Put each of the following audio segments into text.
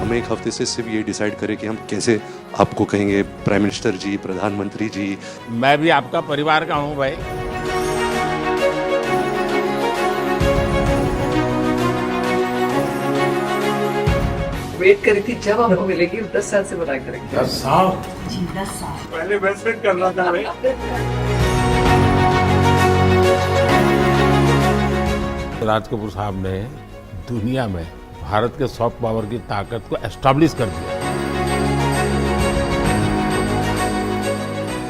हम एक हफ्ते से सिर्फ ये डिसाइड करें कि हम कैसे आपको कहेंगे प्राइम मिनिस्टर जी, प्रधानमंत्री जी। मैं भी आपका परिवार का हूं भाई। वेट करी थी जब आपको मिलेगी 10 साल से बनाए करेंगे। 10 साल जी 10 साल पहले वेस्ट करना था भाई। राज कपूर साहब ने दुनिया में भारत के सॉफ्ट पावर की ताकत को एस्टैब्लिश कर दिया।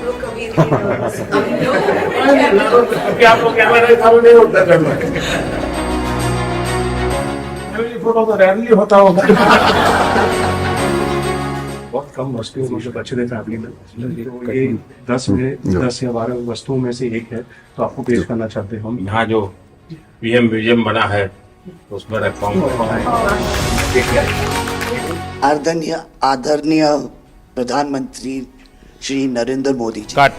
तो कभी नहीं आपको कैमरा चालू नहीं होता फोटो तो रैली होता होगा। बहुत कम वस्तुओं में जो बचे थे फैमिली में, तो ये 10 या 12 वस्तुओं में से एक है, तो आपको पेश करना चाहते हैं हम। यहाँ जो पीएम म्यूजियम बना है उसमें रखवाऊंगा। आदरणीय प्रधानमंत्री श्री नरेंद्र मोदी जी। कट।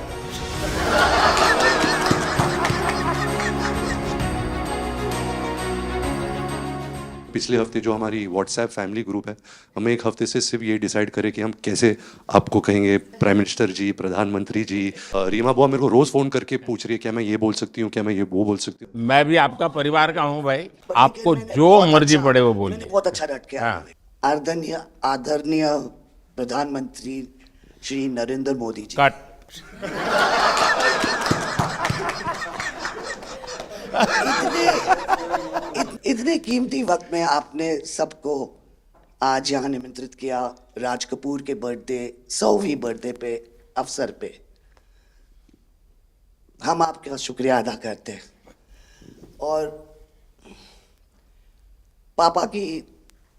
पिछले हफ्ते जो हमारी व्हाट्सएप फैमिली ग्रुप है, हम एक हफ्ते से सिर्फ ये डिसाइड करें कि हम कैसे आपको कहेंगे प्राइम मिनिस्टर जी, प्रधानमंत्री जी। रीमा बुआ मेरे को रोज फोन करके पूछ रही है क्या मैं ये बोल सकती हूँ, क्या मैं ये वो बोल सकती हूँ। मैं भी आपका परिवार का हूँ भाई, आपको जो मर्जी पड़े वो बोलिए। बहुत अच्छा रट के हाँ। आदरणीय प्रधानमंत्री श्री नरेंद्र मोदी जी। कट। इतने कीमती वक्त में आपने सबको आज यहाँ निमंत्रित किया राज कपूर के बर्थडे 100वीं बर्थडे पे अवसर पे। हम आपका शुक्रिया अदा करते हैं। और पापा की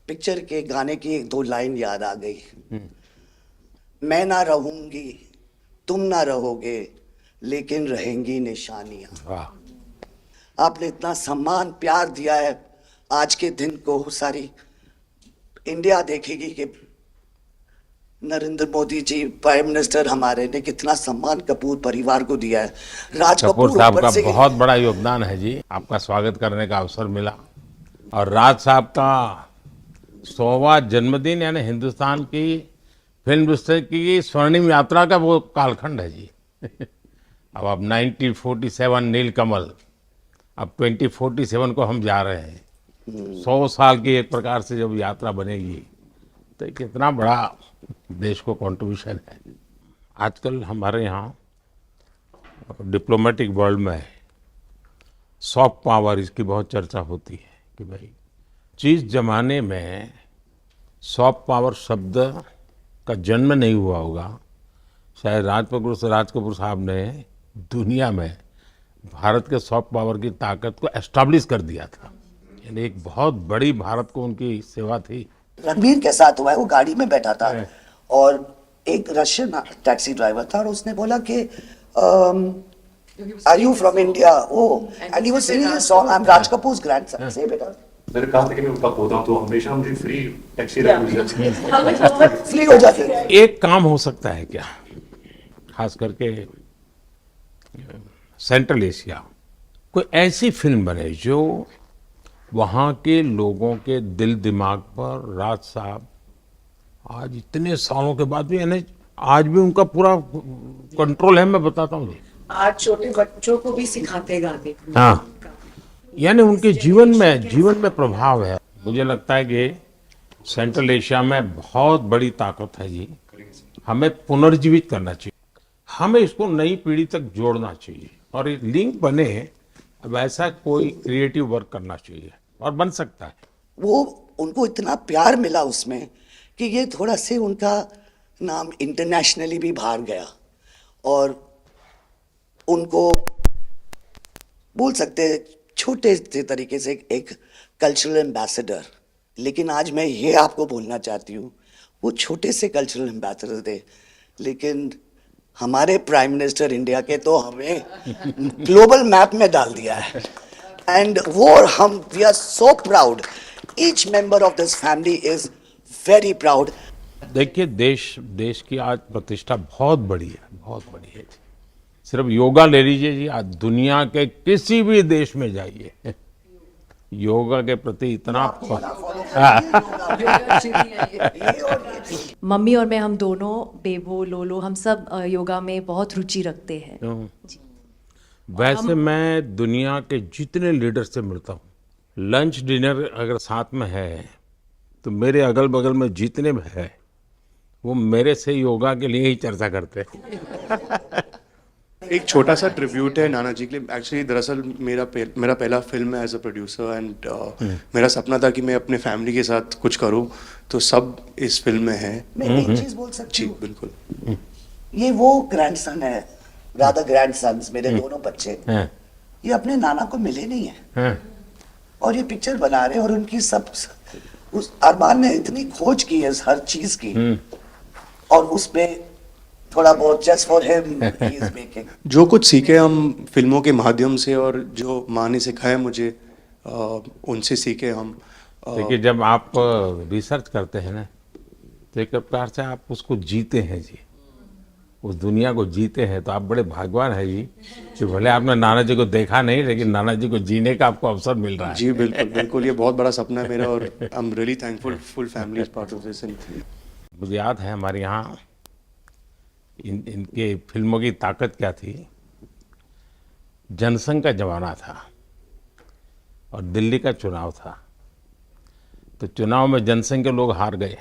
पिक्चर के गाने की एक दो लाइन याद आ गई। मैं ना रहूंगी, तुम ना रहोगे, लेकिन रहेंगी निशानियां। वाह। आपने इतना सम्मान प्यार दिया है, आज के दिन को सारी इंडिया देखेगी कि नरेंद्र मोदी जी प्राइम मिनिस्टर हमारे ने कितना सम्मान कपूर परिवार को दिया है। राज कपूर साहब ऊपर का से बहुत बड़ा योगदान है जी। आपका स्वागत करने का अवसर मिला और राज साहब का 100वां जन्मदिन यानी हिंदुस्तान की फिल्म इंडस्ट्री की स्वर्णिम यात्रा का वो कालखंड है जी। अब 1947 नीलकमल, अब 2047 को हम जा रहे हैं। 100 साल की एक प्रकार से जब यात्रा बनेगी तो कितना बड़ा देश को कंट्रीब्यूशन है। आजकल हमारे यहाँ डिप्लोमेटिक वर्ल्ड में सॉफ्ट पावर इसकी बहुत चर्चा होती है कि भाई जिस जमाने में सॉफ्ट पावर शब्द का जन्म नहीं हुआ होगा, शायद राज कपूर साहब ने दुनिया में भारत के सॉफ्ट पावर की ताकत को एस्टैब्लिश कर दिया था। यानी एक बहुत बड़ी भारत को उनकी सेवा थी। रणबीर के साथ हुआ है, वो गाड़ी में बैठा था और एक रशियन टैक्सी ड्राइवर था और उसने बोला कि are you from India? And he was singing a song, I am Raj Kapoor's grandson. से बेटा मैंने कहा था कि मैं उनका पोता हूं, तो हमेशा मुझे फ्री टैक्सी फ्री हो जाती है। एक काम हो सकता है क्या, खास करके सेंट्रल एशिया, कोई ऐसी फिल्म बने जो वहाँ के लोगों के दिल दिमाग पर राज साहब आज इतने सालों के बाद भी, यानी आज भी उनका पूरा कंट्रोल है। मैं बताता हूँ जी, आज छोटे बच्चों को भी सिखाते गाते। हाँ, यानी उनके जीवन में प्रभाव है। मुझे लगता है कि सेंट्रल एशिया में बहुत बड़ी ताकत है जी। हमें पुनर्जीवित करना चाहिए, हमें इसको नई पीढ़ी तक जोड़ना चाहिए और एक लिंक बने, वैसा कोई क्रिएटिव वर्क करना चाहिए और बन सकता है। वो उनको इतना प्यार मिला उसमें कि ये थोड़ा से उनका नाम इंटरनेशनली भी बाहर गया और उनको बोल सकते हैं छोटे से तरीके से एक कल्चरल एम्बेसडर। लेकिन आज मैं ये आपको बोलना चाहती हूँ, वो छोटे से कल्चरल एम्बेसडर थे, लेकिन हमारे प्राइम मिनिस्टर इंडिया के तो हमें ग्लोबल मैप में डाल दिया है। एंड वो हम we are so proud, each member of this family is very proud. देखिए देश की आज प्रतिष्ठा बहुत बड़ी है। सिर्फ योगा ले लीजिए जी, आज दुनिया के किसी भी देश में जाइए, योगा के प्रति इतना मम्मी और मैं, हम दोनों, बेबो, लोलो, हम सब योगा में बहुत रुचि रखते हैं। वैसे मैं दुनिया के जितने लीडर से मिलता हूँ, लंच डिनर अगर साथ में है तो मेरे अगल बगल में जितने भी है वो मेरे से योगा के लिए ही चर्चा करते हैं। एक छोटा सा ट्रिब्यूट है नाना जी के लिए। एक्चुअली दरअसल मेरा पहला फिल्म है एज अ प्रोड्यूसर, एंड मेरा सपना था कि मैं अपने फैमिली के साथ कुछ करूं, तो सब इस फिल्म में है। मैं एक चीज बोल सकती जी हूँ, बिल्कुल। ये वो ग्रैंडसन है, राधा ग्रैंडसन्स, मेरे दोनों बच्चे, हैं, ये अपने नाना को मिले नहीं है हैं, और ये पिक्चर बना रहे हैं, और उनकी सब उस अरमान ने इतनी खोज की है हर चीज की, और उसमें थोड़ा बहुत just for him he is making. जो कुछ सीखे हम फिल्मों के माध्यम से, और जो माँ ने सिखाया मुझे, उनसे सीखे हम। देखिए जब आप रिसर्च करते हैं ना तो एक प्रकार से आप उसको जीते हैं जी, उस दुनिया को जीते हैं, तो आप बड़े भाग्यवान हैं जी कि भले आपने नाना जी को देखा नहीं लेकिन नाना जी को जीने का आपको अवसर मिल रहा है। जी बिल्कुल बिल्कुल, ये बहुत बड़ा सपना है मेरा, और I am really thankful, full family is part of this. मुझे याद है हमारे यहाँ इनके फिल्मों की ताकत क्या थी। जनसंघ का जमाना था और दिल्ली का चुनाव था, तो चुनाव में जनसंघ के लोग हार गए,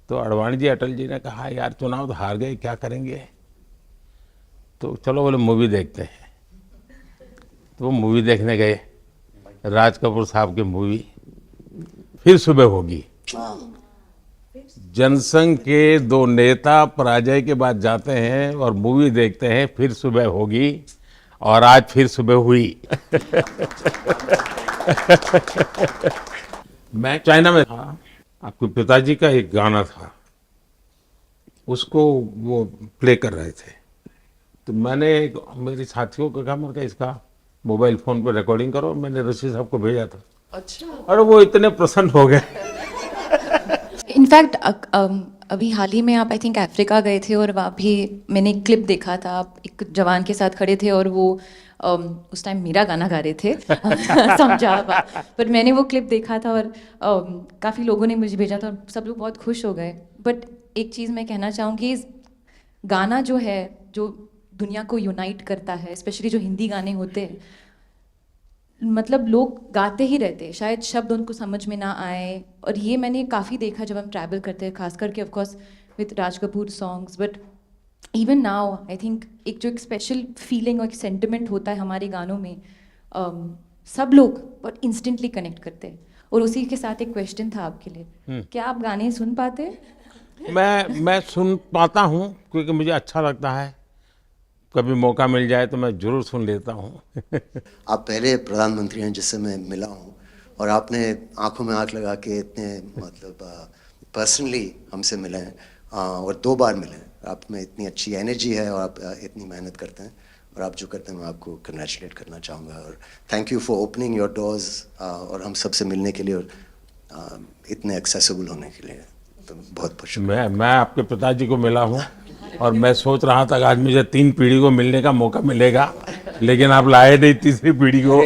तो अडवाणी जी, अटल जी ने कहा यार चुनाव तो हार गए, क्या करेंगे, तो चलो बोले मूवी देखते हैं। तो वो मूवी देखने गए, राज कपूर साहब की मूवी फिर सुबह होगी। जनसंघ के दो नेता पराजय के बाद जाते हैं और मूवी देखते हैं फिर सुबह होगी, और आज फिर सुबह हुई। मैं चाइना में था, आपके पिताजी का एक गाना था, उसको वो प्ले कर रहे थे, तो मैंने मेरे साथियों को कहा, मैंने कहा इसका मोबाइल फोन पर रिकॉर्डिंग करो, मैंने ऋषि साहब को भेजा था। अच्छा, और वो इतने प्रसन्न हो गए। इनफैक्ट अभी हाल ही में आप आई थिंक अफ्रीका गए थे, और वहाँ भी मैंने एक क्लिप देखा था, आप एक जवान के साथ खड़े थे और वो उस टाइम मेरा गाना गा रहे थे। समझा, पर मैंने वो क्लिप देखा था और काफ़ी लोगों ने मुझे भेजा था और सब लोग बहुत खुश हो गए। बट एक चीज़ मैं कहना चाहूँगी, गाना जो है जो दुनिया को यूनाइट करता है, स्पेशली जो हिंदी गाने होते हैं, मतलब लोग गाते ही रहते हैं, शायद शब्द उनको समझ में ना आए। और ये मैंने काफ़ी देखा जब हम ट्रैवल करते हैं, खास करके of course with Raj Kapoor songs, but even now I think एक जो एक स्पेशल फीलिंग और एक सेंटिमेंट होता है हमारे गानों में, सब लोग बहुत इंस्टेंटली कनेक्ट करते हैं। और उसी के साथ एक क्वेश्चन था आपके लिए, क्या आप गाने सुन पाते हैं? मैं सुन पाता हूँ क्योंकि मुझे अच्छा लगता है, कभी मौका मिल जाए तो मैं जरूर सुन लेता हूँ। आप पहले प्रधानमंत्री हैं जिससे मैं मिला हूँ, और आपने आंखों में आंख लगा के इतने मतलब पर्सनली हमसे मिले हैं, और 2 बार मिले हैं। आप में इतनी अच्छी एनर्जी है और आप इतनी मेहनत करते हैं, और आप जो करते हैं मैं आपको कंग्रेचुलेट करना चाहूँगा, और thank you for opening your doors, और हम सबसे मिलने के लिए और इतने एक्सेसिबल होने के लिए, तो बहुत बहुत शुक्रिया। मैं आपके पिताजी को मिला हूँ और मैं सोच रहा था कि आज मुझे 3 पीढ़ी को मिलने का मौका मिलेगा, लेकिन आप लाए नहीं तीसरी पीढ़ी को।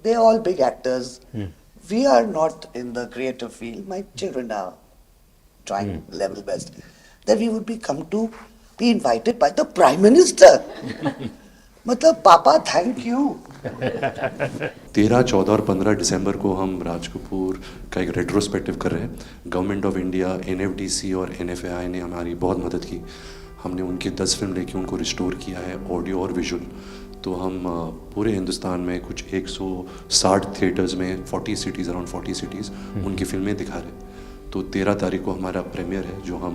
They're all big actors. We are not in the creative field. My children are trying level best. That we would be invited by the Prime Minister. मतलब पापा थैंक यू। 13, 14 और 15 दिसंबर को हम राज कपूर का एक रेट्रोस्पेक्टिव कर रहे हैं। गवर्नमेंट ऑफ इंडिया, NFDC और NFAI ने हमारी बहुत मदद की। हमने उनकी 10 फिल्म लेके उनको रिस्टोर किया है, ऑडियो और विजुअल। तो हम पूरे हिंदुस्तान में कुछ 160 थिएटर्स में 40 सिटीज़, अराउंड 40 सिटीज़ उनकी फिल्में दिखा रहे हैं। तो 13 तारीख को हमारा प्रीमियर है जो हम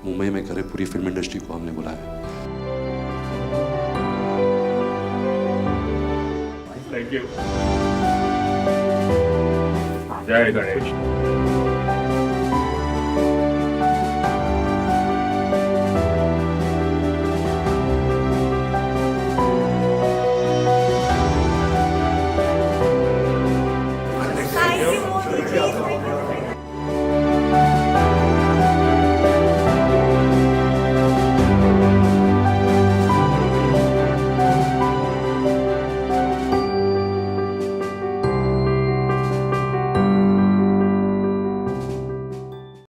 मुंबई में करें। पूरी फिल्म इंडस्ट्री को हमने बुलाया है। Thank you. जय गणेश।